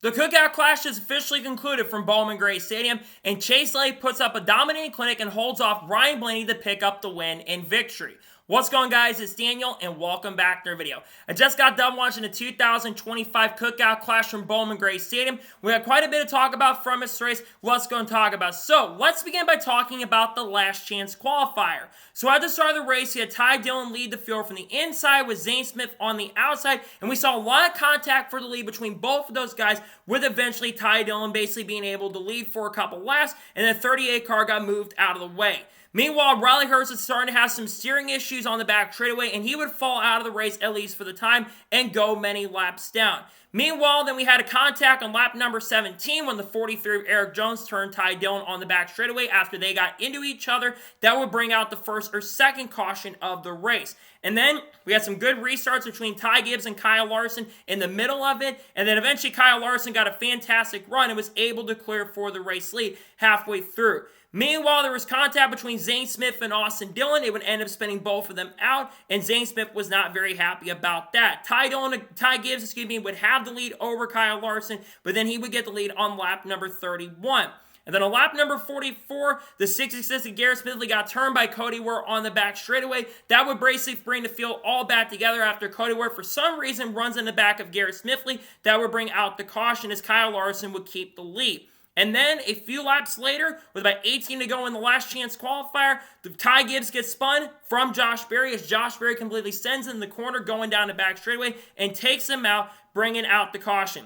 The Cookout Clash is officially concluded from Bowman Gray Stadium, and Chase Elliott puts up a dominating clinic and holds off Ryan Blaney to pick up the win and victory. What's going on, guys? It's Daniel, and welcome back to our video. I just got done watching the 2025 Cookout Clash from Bowman Gray Stadium. We had quite a bit to talk about from this race. Let's go and talk about it. So, let's begin by talking about the last chance qualifier. So, at the start of the race, you had Ty Dillon lead the field from the inside with Zane Smith on the outside, and we saw a lot of contact for the lead between both of those guys, with eventually Ty Dillon basically being able to lead for a couple laps, and the 38 car got moved out of the way. Meanwhile, Riley Hurst is starting to have some steering issues on the back straightaway, and he would fall out of the race, at least for the time, and go many laps down. Meanwhile, then we had a contact on lap number 17 when the 43 of Eric Jones turned Ty Dillon on the back straightaway after they got into each other. That would bring out the first or second caution of the race. And then we had some good restarts between Ty Gibbs and Kyle Larson in the middle of it. And then eventually Kyle Larson got a fantastic run and was able to clear for the race lead halfway through. Meanwhile, there was contact between Zane Smith and Austin Dillon. It would end up spinning both of them out, and Zane Smith was not very happy about that. Ty Gibbs would have the lead over Kyle Larson, but then he would get the lead on lap number 31. And then on lap number 44, the 66 of Garrett Smithley got turned by Cody Ware on the back straightaway. That would basically bring the field all back together after Cody Ware, for some reason, runs in the back of Garrett Smithley. That would bring out the caution as Kyle Larson would keep the lead. And then a few laps later, with about 18 to go in the last chance qualifier, Ty Gibbs gets spun from Josh Berry as Josh Berry completely sends in the corner going down the back straightaway and takes him out, bringing out the caution.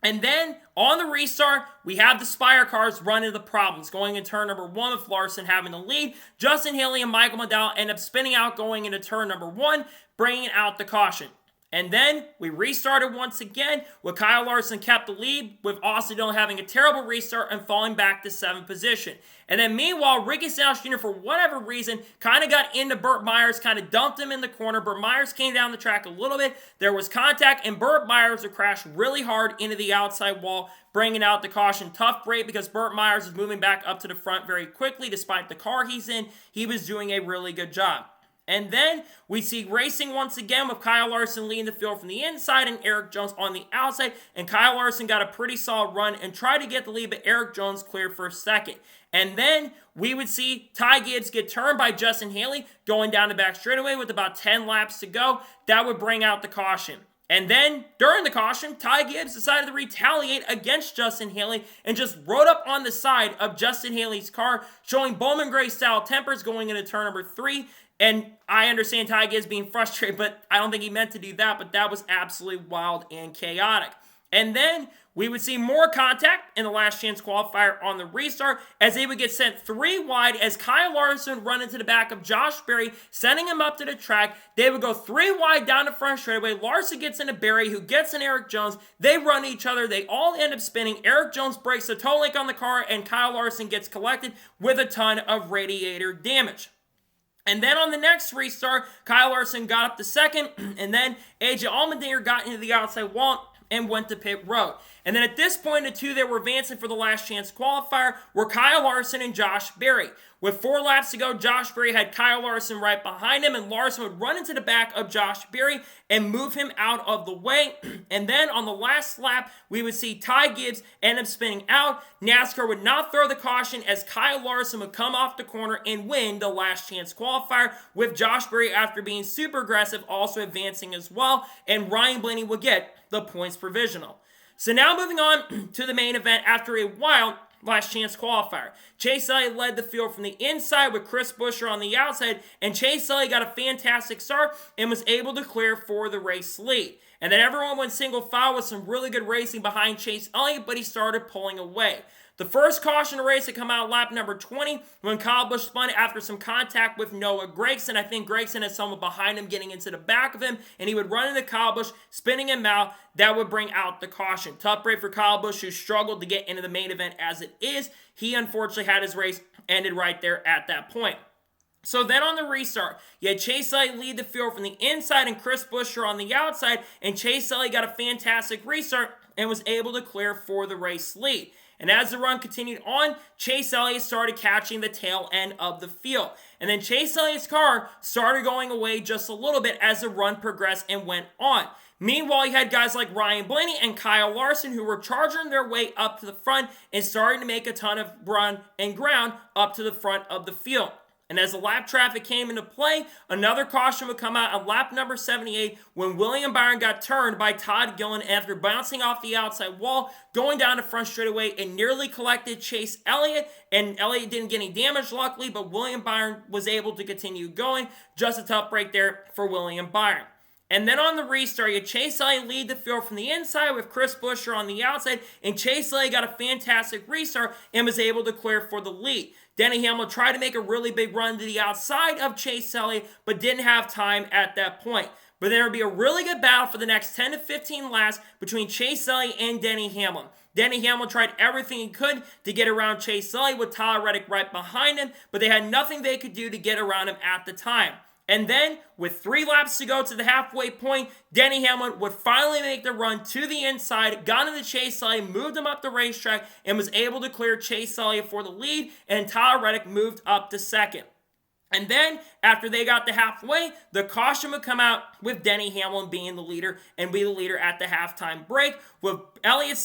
And then, on the restart, we have the Spire cars run into the problems, going in turn number 1 with Larson having the lead. Justin Haley and Michael McDowell end up spinning out going into turn number 1, bringing out the caution. And then we restarted once again, with Kyle Larson kept the lead, with Austin Dillon having a terrible restart and falling back to 7th position. And then meanwhile, Ricky Stenhouse Jr., for whatever reason, kind of got into Burt Myers, kind of dumped him in the corner. Burt Myers came down the track a little bit. There was contact, and Burt Myers would crash really hard into the outside wall, bringing out the caution. Tough break because Burt Myers was moving back up to the front very quickly. Despite the car he's in, he was doing a really good job. And then we see racing once again with Kyle Larson leading the field from the inside and Eric Jones on the outside. And Kyle Larson got a pretty solid run and tried to get the lead, but Eric Jones cleared for a second. And then we would see Ty Gibbs get turned by Justin Haley going down the back straightaway with about 10 laps to go. That would bring out the caution. And then, during the caution, Ty Gibbs decided to retaliate against Justin Haley and just rode up on the side of Justin Haley's car, showing Bowman Gray style tempers going into turn number 3. And I understand Ty Gibbs being frustrated, but I don't think he meant to do that. But that was absolutely wild and chaotic. And then we would see more contact in the last chance qualifier on the restart, as they would get sent 3 wide as Kyle Larson run into the back of Josh Berry, sending him up to the track. They would go 3 wide down the front straightaway. Larson gets into Berry, who gets in Eric Jones. They run each other. They all end up spinning. Eric Jones breaks the toe link on the car, and Kyle Larson gets collected with a ton of radiator damage. And then on the next restart, Kyle Larson got up to second, and then AJ Allmendinger got into the outside wall and went to pit road. And then at this point, the two that were advancing for the last chance qualifier were Kyle Larson and Josh Berry. With 4 laps to go, Josh Berry had Kyle Larson right behind him, and Larson would run into the back of Josh Berry and move him out of the way. And then on the last lap, we would see Ty Gibbs end up spinning out. NASCAR would not throw the caution as Kyle Larson would come off the corner and win the last chance qualifier, with Josh Berry, after being super aggressive, also advancing as well, and Ryan Blaney would get the points provisional. So now moving on to the main event after a wild last chance qualifier. Chase Elliott led the field from the inside with Chris Buescher on the outside, and Chase Elliott got a fantastic start and was able to clear for the race lead. And then everyone went single file with some really good racing behind Chase Elliott, but he started pulling away. The first caution race had come out lap number 20 when Kyle Busch spun after some contact with Noah Gragson. I think Gragson had someone behind him getting into the back of him, and he would run into Kyle Busch, spinning him out. That would bring out the caution. Tough break for Kyle Busch, who struggled to get into the main event as it is. He unfortunately had his race ended right there at that point. So then on the restart, you had Chase Elliott lead the field from the inside and Chris Buescher on the outside, and Chase Elliott got a fantastic restart and was able to clear for the race lead. And as the run continued on, Chase Elliott started catching the tail end of the field. And then Chase Elliott's car started going away just a little bit as the run progressed and went on. Meanwhile, you had guys like Ryan Blaney and Kyle Larson who were charging their way up to the front and starting to make a ton of run and ground up to the front of the field. And as the lap traffic came into play, another caution would come out on lap number 78 when William Byron got turned by Todd Gillen after bouncing off the outside wall, going down the front straightaway and nearly collected Chase Elliott. And Elliott didn't get any damage, luckily, but William Byron was able to continue going. Just a tough break there for William Byron. And then on the restart, you had Chase Elliott lead the field from the inside with Chris Buescher on the outside, and Chase Elliott got a fantastic restart and was able to clear for the lead. Denny Hamlin tried to make a really big run to the outside of Chase Elliott, but didn't have time at that point. But there would be a really good battle for the next 10 to 15 laps between Chase Elliott and Denny Hamlin. Denny Hamlin tried everything he could to get around Chase Elliott with Tyler Reddick right behind him, but they had nothing they could do to get around him at the time. And then, with 3 laps to go to the halfway point, Denny Hamlin would finally make the run to the inside, got into Chase Elliott, moved him up the racetrack, and was able to clear Chase Elliott for the lead, and Tyler Reddick moved up to second. And then, after they got to halfway, the caution would come out with Denny Hamlin being the leader and be the leader at the halftime break, with Reddick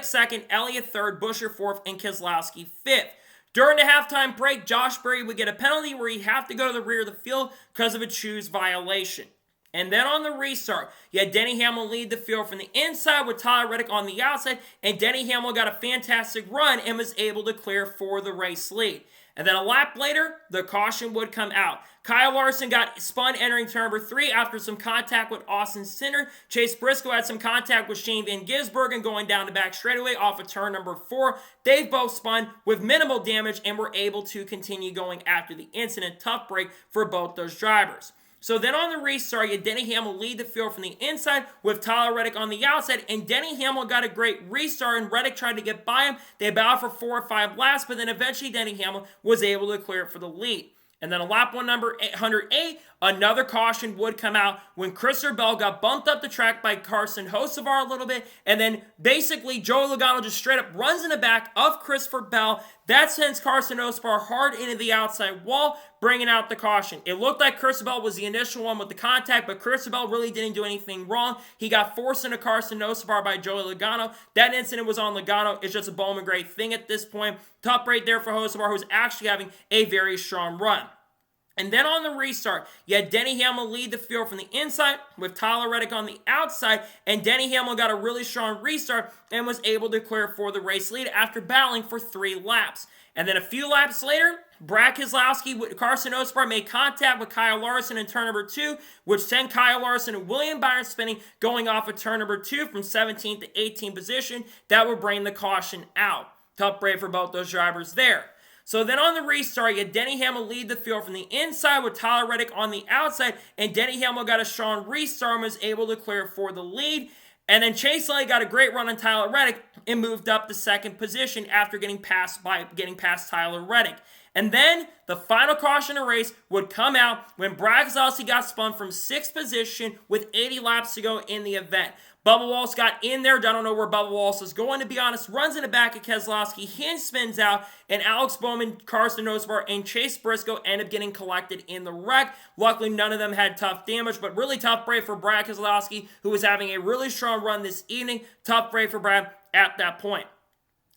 second, Elliott third, Buescher fourth, and Keselowski fifth. During the halftime break, Josh Berry would get a penalty where he'd have to go to the rear of the field because of a choose violation. And then on the restart, you had Denny Hamlin lead the field from the inside with Tyler Reddick on the outside, and Denny Hamlin got a fantastic run and was able to clear for the race lead. And then a lap later, the caution would come out. Kyle Larson got spun entering turn number 3 after some contact with Austin Cindric. Chase Briscoe had some contact with Shane Van Gisbergen going down the back straightaway off of turn number 4. They both spun with minimal damage and were able to continue going after the incident. Tough break for both those drivers. So then on the restart, you had Denny Hamlin lead the field from the inside with Tyler Reddick on the outside, and Denny Hamlin got a great restart, and Reddick tried to get by him. They battled for 4 or 5 laps, but then eventually Denny Hamlin was able to clear it for the lead. And then on lap 108, another caution would come out when Christopher Bell got bumped up the track by Carson Hocevar a little bit, and then basically Joey Logano just straight up runs in the back of Christopher Bell. That sends Carson Hocevar hard into the outside wall, bringing out the caution. It looked like Christopher Bell was the initial one with the contact, but Christopher Bell really didn't do anything wrong. He got forced into Carson Hocevar by Joey Logano. That incident was on Logano. It's just a Bowman Gray thing at this point. Tough right there for Hocevar, who's actually having a very strong run. And then on the restart, you had Denny Hamlin lead the field from the inside with Tyler Reddick on the outside, and Denny Hamlin got a really strong restart and was able to clear for the race lead after battling for 3 laps. And then a few laps later, Brad Keselowski with Carson Hocevar made contact with Kyle Larson in turn number 2, which sent Kyle Larson and William Byron spinning, going off of turn number 2 from 17th to 18th position. That would bring the caution out. Tough break for both those drivers there. So then on the restart, you had Denny Hamlin lead the field from the inside with Tyler Reddick on the outside, and Denny Hamlin got a strong restart and was able to clear for the lead. And then Chase Elliott got a great run on Tyler Reddick and moved up to second position after getting past Tyler Reddick. And then the final caution of the race would come out when Brad Keselowski got spun from 6th position with 80 laps to go in the event. Bubba Wallace got in there. I don't know where Bubba Wallace is going, to be honest. Runs in the back of Keselowski. He spins out, and Alex Bowman, Carson Hocevar, and Chase Briscoe end up getting collected in the wreck. Luckily, none of them had tough damage, but really tough break for Brad Keselowski, who was having a really strong run this evening. Tough break for Brad at that point.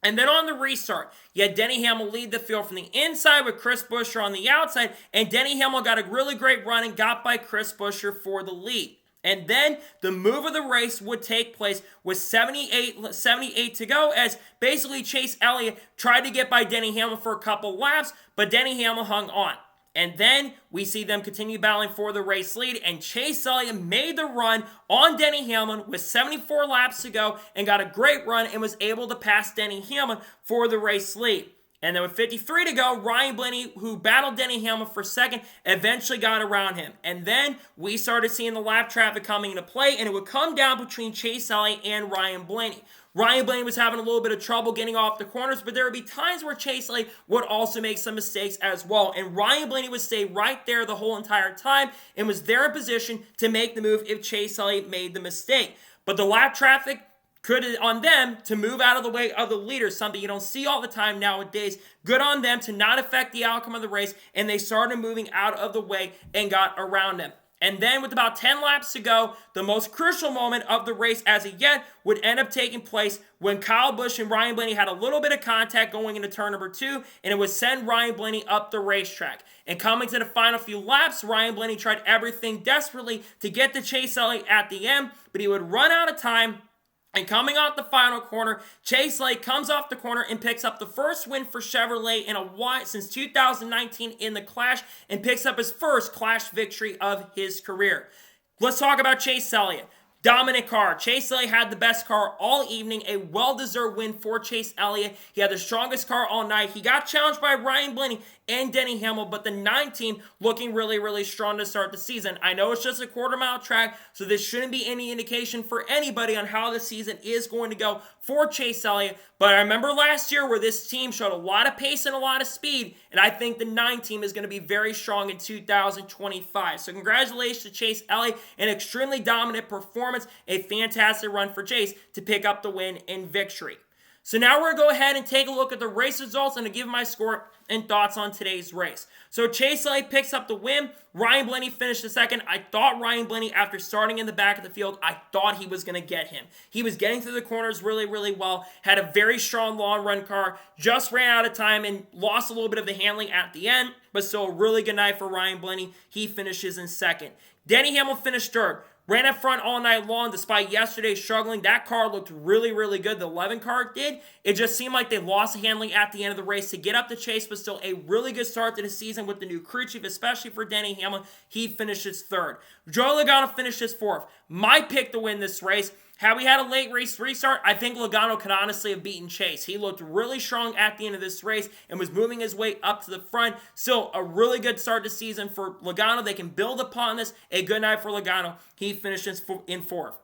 And then on the restart, you had Denny Hamlin lead the field from the inside with Chris Buescher on the outside, and Denny Hamlin got a really great run and got by Chris Buescher for the lead. And then the move of the race would take place with 78 to go, as basically Chase Elliott tried to get by Denny Hamlin for a couple laps, but Denny Hamlin hung on. And then we see them continue battling for the race lead, and Chase Elliott made the run on Denny Hamlin with 74 laps to go and got a great run and was able to pass Denny Hamlin for the race lead. And then with 53 to go, Ryan Blaney, who battled Denny Hamlin for second, eventually got around him. And then we started seeing the lap traffic coming into play, and it would come down between Chase Elliott and Ryan Blaney. Ryan Blaney was having a little bit of trouble getting off the corners, but there would be times where Chase Elliott would also make some mistakes as well. And Ryan Blaney would stay right there the whole entire time and was there in position to make the move if Chase Elliott made the mistake. But the lap traffic could on them to move out of the way of the leaders, something you don't see all the time nowadays. Good on them to not affect the outcome of the race, and they started moving out of the way and got around them. And then with about 10 laps to go, the most crucial moment of the race as of yet would end up taking place when Kyle Busch and Ryan Blaney had a little bit of contact going into turn number 2, and it would send Ryan Blaney up the racetrack. And coming to the final few laps, Ryan Blaney tried everything desperately to get to Chase Elliott at the end, but he would run out of time. And coming off the final corner, Chase Elliott comes off the corner and picks up the first win for Chevrolet in a while since 2019 in the Clash, and picks up his first Clash victory of his career. Let's talk about Chase Elliott. Dominant car. Chase Elliott had the best car all evening. A well-deserved win for Chase Elliott. He had the strongest car all night. He got challenged by Ryan Blaney and Denny Hamlin, but the 9 team looking really, really strong to start the season. I know it's just a quarter-mile track, so this shouldn't be any indication for anybody on how the season is going to go for Chase Elliott, but I remember last year where this team showed a lot of pace and a lot of speed, and I think the 9 team is going to be very strong in 2025. So congratulations to Chase Elliott, an extremely dominant performance, a fantastic run for Chase to pick up the win and victory. So now we're going to go ahead and take a look at the race results and to give my score and thoughts on today's race. So Chase Elliott picks up the win. Ryan Blaney finished the second. I thought Ryan Blaney, after starting in the back of the field, I thought he was going to get him. He was getting through the corners really, really well. Had a very strong long run car. Just ran out of time and lost a little bit of the handling at the end. But still a really good night for Ryan Blaney. He finishes in second. Denny Hamlin finished third. Ran up front all night long despite yesterday struggling. That car looked really, really good. The 11 car did. It just seemed like they lost the handling at the end of the race to get up the chase, but still a really good start to the season with the new crew chief, especially for Denny Hamlin. He finishes third. Joey Logano finishes fourth. My pick to win this race. Had we had a late race restart, I think Logano could honestly have beaten Chase. He looked really strong at the end of this race and was moving his way up to the front. Still, a really good start to season for Logano. They can build upon this. A good night for Logano. He finishes in fourth.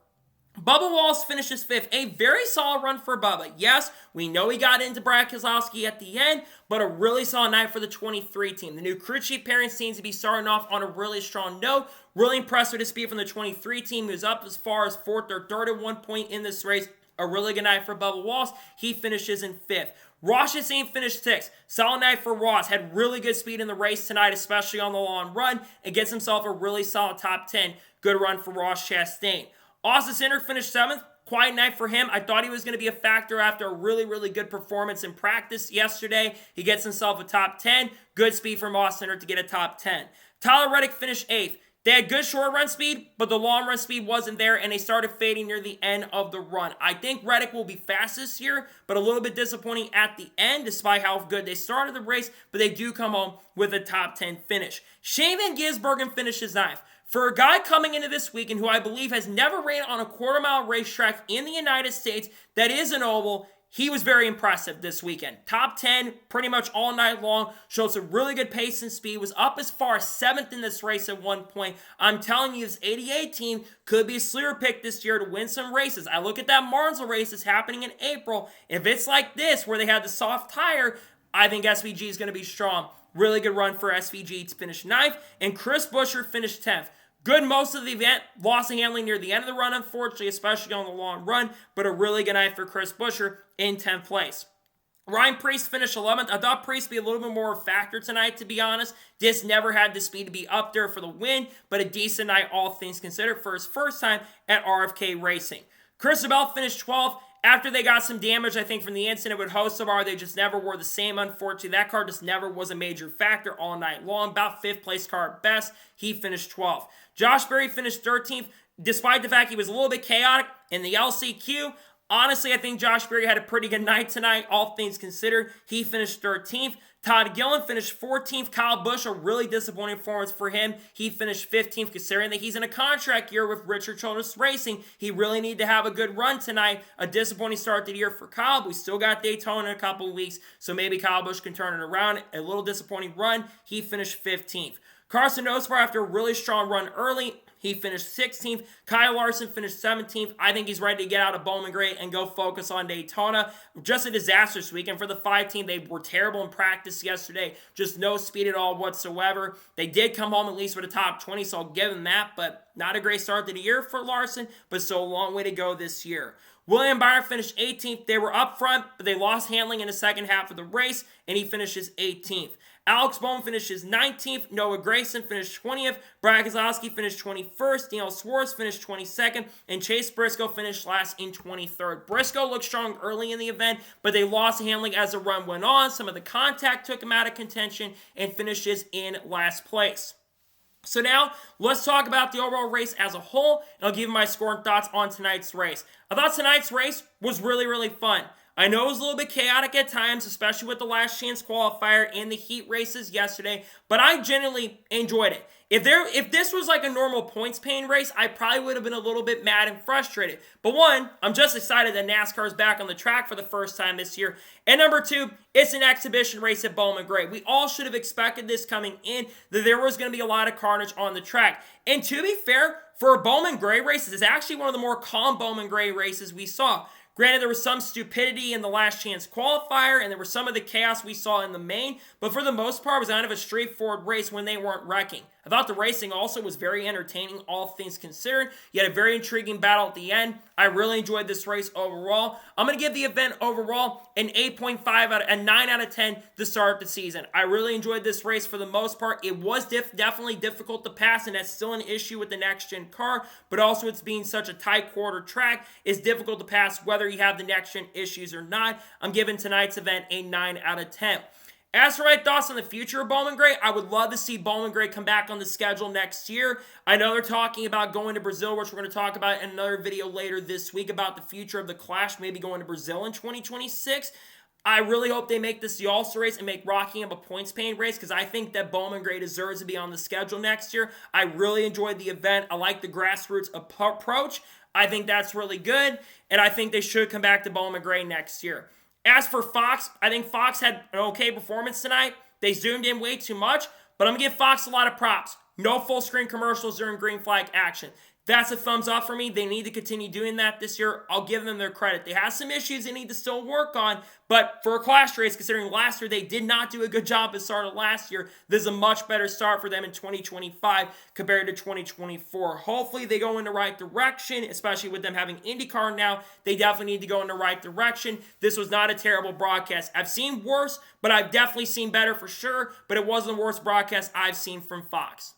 Bubba Wallace finishes fifth. A very solid run for Bubba. Yes, we know he got into Brad Keselowski at the end, but a really solid night for the 23 team. The new crew chief pairing seems to be starting off on a really strong note. Really impressed with his speed from the 23 team, who's up as far as fourth or third at one point in this race. A really good night for Bubba Wallace. He finishes in fifth. Ross Chastain finished sixth. Solid night for Ross. Had really good speed in the race tonight, especially on the long run, and gets himself a really solid top 10. Good run for Ross Chastain. Austin Cindric finished seventh. Quiet night for him. I thought he was going to be a factor after a really, really good performance in practice yesterday. He gets himself a top 10. Good speed from Austin Cindric to get a top 10. Tyler Reddick finished eighth. They had good short run speed, but the long run speed wasn't there, and they started fading near the end of the run. I think Reddick will be fast this year, but a little bit disappointing at the end, despite how good they started the race, but they do come home with a top 10 finish. Shane Van Gisbergen finishes ninth. For a guy coming into this weekend who I believe has never ran on a quarter-mile racetrack in the United States that is an oval, he was very impressive this weekend. Top 10 pretty much all night long. Showed some really good pace and speed. Was up as far as 7th in this race at one point. I'm telling you, this 88 team could be a sleeper pick this year to win some races. I look at that Martinsville race that's happening in April. If it's like this, where they had the soft tire, I think SVG is going to be strong. Really good run for SVG to finish 9th. And Chris Buescher finished 10th. Good most of the event, lost the handling near the end of the run, unfortunately, especially on the long run, but a really good night for Chris Buescher in 10th place. Ryan Preece finished 11th. I thought Preece would be a little bit more of a factor tonight, to be honest. This never had the speed to be up there for the win, but a decent night, all things considered, for his first time at RFK Racing. Chris Bell finished 12th. After they got some damage, I think, from the incident with Hocevar, they just never were the same, unfortunately. That car just never was a major factor all night long. About 5th place car at best. He finished 12th. Josh Berry finished 13th, despite the fact he was a little bit chaotic in the LCQ. Honestly, I think Josh Berry had a pretty good night tonight, all things considered. He finished 13th. Todd Gillen finished 14th. Kyle Busch, a really disappointing performance for him. He finished 15th, considering that he's in a contract year with Richard Childress Racing. He really needed to have a good run tonight. A disappointing start to the year for Kyle. We still got Daytona in a couple of weeks, so maybe Kyle Busch can turn it around. A little disappointing run. He finished 15th. Carson Osbar, after a really strong run early, he finished 16th. Kyle Larson finished 17th. I think he's ready to get out of Bowman Gray and go focus on Daytona. Just a disastrous weekend for the 5 team. They were terrible in practice yesterday. Just no speed at all whatsoever. They did come home at least with a top 20, so I'll give them that. But not a great start to the year for Larson, but still a long way to go this year. William Byron finished 18th. They were up front, but they lost handling in the second half of the race, and he finishes 18th. Alex Bowman finishes 19th, Noah Gragson finished 20th, Brad Keselowski finished 21st, Daniel Suarez finished 22nd, and Chase Briscoe finished last in 23rd. Briscoe looked strong early in the event, but they lost handling as the run went on. Some of the contact took him out of contention and finishes in last place. So now, let's talk about the overall race as a whole, and I'll give you my score and thoughts on tonight's race. I thought tonight's race was really, really fun. I know it was a little bit chaotic at times, especially with the last chance qualifier and the heat races yesterday, but I genuinely enjoyed it. If this was like a normal points paying race, I probably would have been a little bit mad and frustrated. But one, I'm just excited that NASCAR is back on the track for the first time this year. And number two, it's an exhibition race at Bowman Gray. We all should have expected this coming in, that there was going to be a lot of carnage on the track. And to be fair, for a Bowman Gray race, it's actually one of the more calm Bowman Gray races we saw. Granted, there was some stupidity in the last chance qualifier, and there was some of the chaos we saw in the main, but for the most part, it was kind of a straightforward race when they weren't wrecking. I thought the racing also was very entertaining, all things considered. You had a very intriguing battle at the end. I really enjoyed this race overall. I'm going to give the event overall an 8.5 a 9 out of 10 to start the season. I really enjoyed this race for the most part. It was definitely difficult to pass, and that's still an issue with the next-gen car, but also it's being such a tight quarter track, it's difficult to pass whether you have the next-gen issues or not. I'm giving tonight's event a 9 out of 10. As for my thoughts on the future of Bowman Gray, I would love to see Bowman Gray come back on the schedule next year. I know they're talking about going to Brazil, which we're going to talk about in another video later this week about the future of the Clash, maybe going to Brazil in 2026. I really hope they make this the All-Star race and make Rockingham a points-paying race because I think that Bowman Gray deserves to be on the schedule next year. I really enjoyed the event. I like the grassroots approach. I think that's really good, and I think they should come back to Bowman Gray next year. As for Fox, I think Fox had an okay performance tonight. They zoomed in way too much, but I'm going to give Fox a lot of props. No full-screen commercials during green flag action. That's a thumbs up for me. They need to continue doing that this year. I'll give them their credit. They have some issues they need to still work on, but for a Clash race, considering last year they did not do a good job at the start of last year, this is a much better start for them in 2025 compared to 2024. Hopefully they go in the right direction, especially with them having IndyCar now. They definitely need to go in the right direction. This was not a terrible broadcast. I've seen worse, but I've definitely seen better for sure, but it wasn't the worst broadcast I've seen from Fox.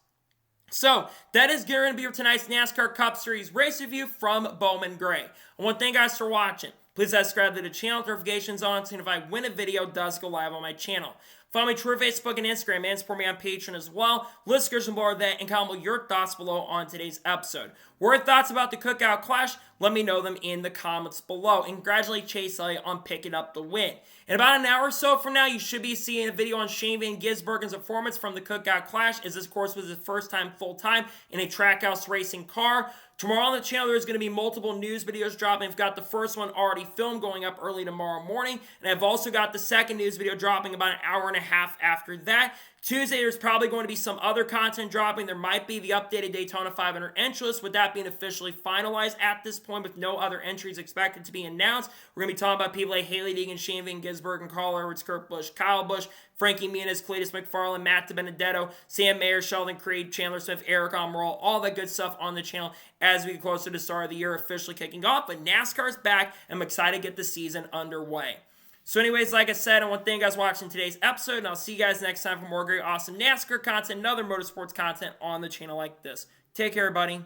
So, that is going to be tonight's NASCAR Cup Series race review from Bowman Gray. I want to thank you guys for watching. Please subscribe to the channel, notifications on, so if I win a video, it does go live on my channel. Follow me on Twitter, Facebook, and Instagram, and support me on Patreon as well. Let's go some more of that and comment your thoughts below on today's episode. What are your thoughts about the Cookout Clash? Let me know them in the comments below. And congratulate Chase Elliott on picking up the win. In about an hour or so from now, you should be seeing a video on Shane Van Gisbergen's performance from the Cookout Clash, as this, of course, was his first time full-time in a trackhouse racing car. Tomorrow on the channel, there's going to be multiple news videos dropping. I've got the first one already filmed going up early tomorrow morning, and I've also got the second news video dropping about an hour and a half after that. Tuesday, there's probably going to be some other content dropping. There might be the updated Daytona 500 entry list, with that being officially finalized at this point with no other entries expected to be announced. We're going to be talking about people like Haley Deegan, Shane Van Gisbergen, Carl Edwards, Kurt Busch, Kyle Busch, Frankie Muniz, Cletus McFarland, Matt DiBenedetto, Sam Mayer, Sheldon Creed, Chandler Smith, Eric Almirola, all that good stuff on the channel as we get closer to the start of the year officially kicking off. But NASCAR's back. I'm excited to get the season underway. So anyways, like I said, I want to thank you guys for watching today's episode, and I'll see you guys next time for more great, awesome NASCAR content and other motorsports content on the channel like this. Take care, everybody.